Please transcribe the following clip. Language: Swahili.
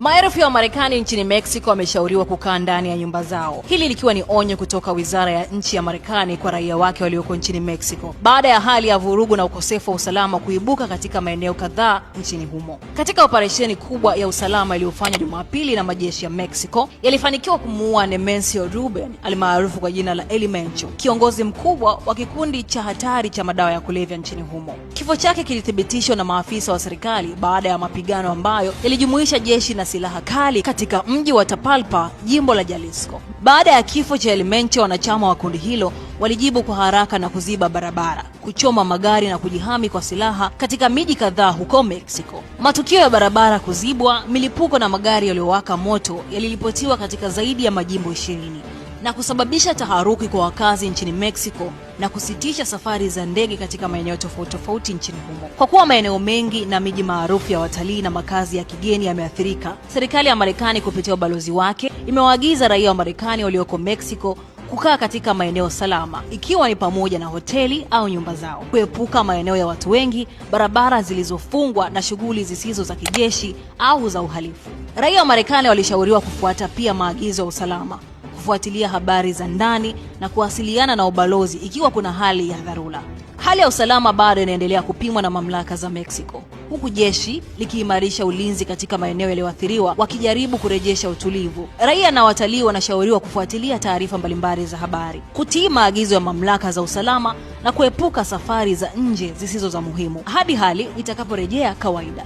Maelfu ya Wamarekani nchini Mexico wameshauriwa kukaa ndani ya nyumba zao, hili likiwa ni onyo kutoka Wizara ya Nchi ya Marekani kwa raia wake walioko nchini Mexico baada ya hali ya vurugu na ukosefu wa usalama kuibuka katika maeneo kadhaa nchini humo. Katika operesheni kubwa ya usalama iliyofanywa Jumapili na majeshi ya Mexico, yalifanikiwa kumuua Nemencio Ruben almaarufu kwa jina la El Mencho, kiongozi mkubwa wa kikundi cha hatari cha madawa ya kulevya nchini humo. Kifo chake kilithibitishwa na maafisa wa serikali baada ya mapigano ambayo yalijumuisha jeshi na silaha kali katika mji wa Tapalpa, jimbo la Jalisco. Baada ya kifo cha El Mencho, wanachama wa kundi hilo walijibu kwa haraka na kuziba barabara, kuchoma magari na kujihami kwa silaha katika miji kadhaa huko Mexico. Matukio ya barabara kuzibwa, milipuko na magari yaliyowaka moto yaliripotiwa katika zaidi ya majimbo 20 na kusababisha taharuki kwa wakazi nchini Mexico na kusitisha safari za ndege katika maeneo tofauti nchini humo. Kwa kuwa maeneo mengi na miji maarufu ya watalii na makazi ya kigeni yameathirika, serikali ya Marekani kupitia ubalozi wake imewaagiza raia wa Marekani walioko Mexico kukaa katika maeneo salama, ikiwa ni pamoja na hoteli au nyumba zao, kuepuka maeneo ya watu wengi, barabara zilizofungwa na shughuli zisizo za kijeshi au za uhalifu. Raia wa Marekani walishauriwa kufuata pia maagizo ya usalama, kufuatilia habari za ndani na kuwasiliana na ubalozi ikiwa kuna hali ya dharura. Hali ya usalama bado inaendelea kupimwa na mamlaka za Mexico, huku jeshi likiimarisha ulinzi katika maeneo yaliyoathiriwa wakijaribu kurejesha utulivu. Raia na watalii wanashauriwa kufuatilia taarifa mbalimbali za habari, kutii maagizo ya mamlaka za usalama na kuepuka safari za nje zisizo za muhimu hadi hali itakaporejea kawaida.